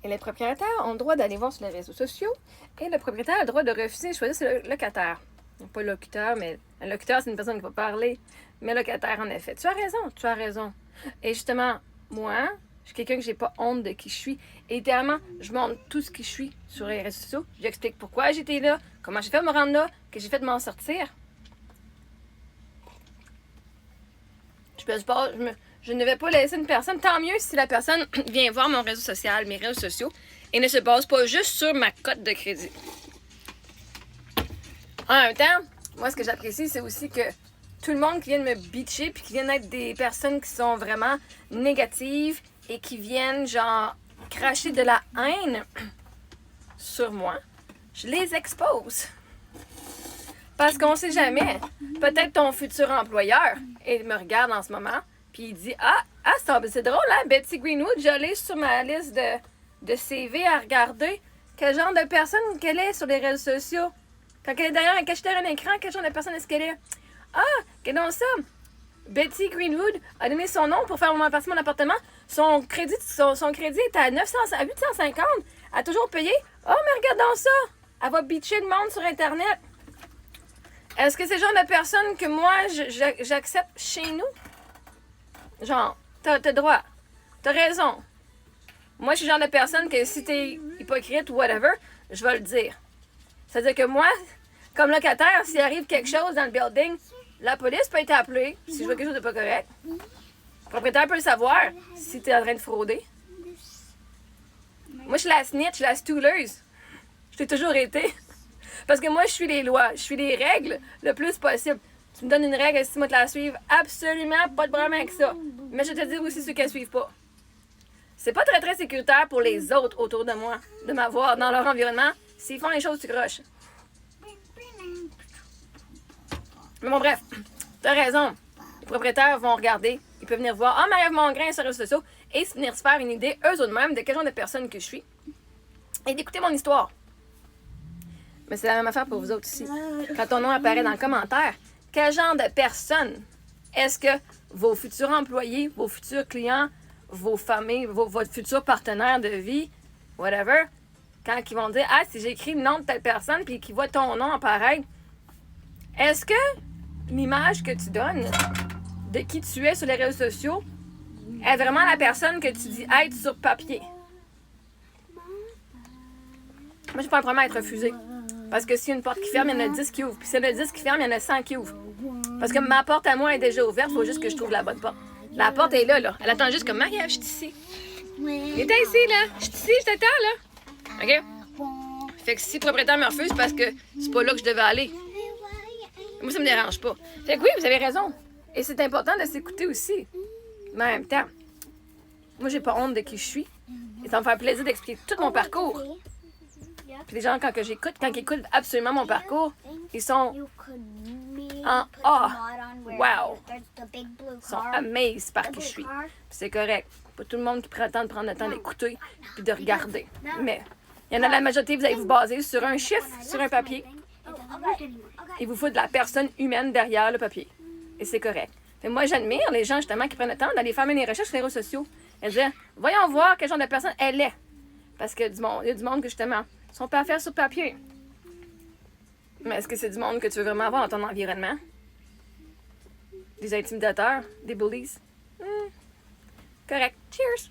Et les propriétaires ont le droit d'aller voir sur les réseaux sociaux. Et le propriétaire a le droit de refuser de choisir ses locataires. Non, pas le locuteur, mais un locuteur, c'est une personne qui va parler. Mais locataire, en effet. Tu as raison. Et justement, moi, je suis quelqu'un que j'ai pas honte de qui je suis. Et littéralement, je montre tout ce que je suis sur les réseaux sociaux. J'explique pourquoi j'étais là, comment j'ai fait de me rendre là, que j'ai fait de m'en sortir. Je ne vais pas laisser une personne, tant mieux si la personne vient voir mon réseau social, mes réseaux sociaux, et ne se base pas juste sur ma cote de crédit. En même temps, moi, ce que j'apprécie, c'est aussi que tout le monde qui vient me bitcher, puis qui viennent être des personnes qui sont vraiment négatives et qui viennent, genre, cracher de la haine sur moi, je les expose. Parce qu'on sait jamais. Peut-être ton futur employeur, il me regarde en ce moment, puis il dit c'est drôle, hein, Betty Greenwood, je l'ai sur ma liste de CV à regarder. Quel genre de personne qu'elle est sur les réseaux sociaux? Quand elle est derrière, cachée derrière un écran, quel genre de personne est-ce qu'elle est? Qu'est-ce que ça? Betty Greenwood a donné son nom pour faire mon appartement. Son crédit est à 850. Elle a toujours payé. Mais regardons ça. Elle va bitcher le monde sur Internet. Est-ce que c'est le genre de personne que moi, j'accepte chez nous? Genre, t'as droit. T'as raison. Moi, je suis le genre de personne que si t'es hypocrite ou whatever, je vais le dire. C'est-à-dire que moi, comme locataire, s'il arrive quelque chose dans le building, la police peut être appelée si je vois quelque chose de pas correct. Le propriétaire peut le savoir si t'es en train de frauder. Moi, je suis la snitch, je suis la stooleuse. Je l'ai toujours été. Parce que moi, je suis les lois, je suis les règles le plus possible. Tu me donnes une règle, si moi te la suivre, absolument pas de problème avec ça. Mais je te dis aussi ceux qui ne suivent pas. C'est pas très très sécuritaire pour les autres autour de moi de m'avoir dans leur environnement. S'ils font les choses, tu croches. Mais bon, bref, t'as raison. Les propriétaires vont regarder, ils peuvent venir voir Marie-Ève Mongrain sur les réseaux sociaux et venir se faire une idée, eux-mêmes, de quel genre de personne que je suis et d'écouter mon histoire. Mais c'est la même affaire pour vous autres aussi. Quand ton nom apparaît dans le commentaire, quel genre de personne est-ce que vos futurs employés, vos futurs clients, vos familles, votre futur partenaire de vie, whatever, quand ils vont dire si j'ai écrit le nom de telle personne puis qu'ils voient ton nom apparaître, est-ce que l'image que tu donnes de qui tu es sur les réseaux sociaux est vraiment la personne que tu dis être sur papier? Moi, j'ai pas un problème à être refusé. Parce que s'il y a une porte qui ferme, il y en a 10 qui ouvrent. Puis s'il y en a 10 qui ferment, il y en a 100 qui ouvrent. Parce que ma porte à moi est déjà ouverte, il faut juste que je trouve la bonne porte. La porte est là. Elle attend juste comme Marie-Ève, je suis ici. Il était ici, là. Je suis ici, je t'attends, là. OK? Fait que si le propriétaire me refuse, parce que c'est pas là que je devais aller. Moi, ça me dérange pas. Fait que oui, vous avez raison. Et c'est important de s'écouter aussi. Mais en même temps, moi, j'ai pas honte de qui je suis. Et ça me fait plaisir d'expliquer tout mon parcours. Puis les gens, quand ils écoutent absolument mon parcours, ils sont en wow! Ils sont amazed par qui je suis. Puis c'est correct. Pas tout le monde qui prend le temps de prendre le temps d'écouter puis de regarder. Mais il y en a la majorité, vous allez vous baser sur un chiffre, sur un papier. Et vous foutre de la personne humaine derrière le papier. Et c'est correct. Mais moi, j'admire les gens, justement, qui prennent le temps d'aller faire mes recherches sur les réseaux sociaux. Et dire, voyons voir quel genre de personne elle est. Parce que il y a du monde que, justement, sont pas à faire sur papier. Mais est-ce que c'est du monde que tu veux vraiment avoir dans ton environnement? Des intimidateurs? Des bullies? Correct. Cheers!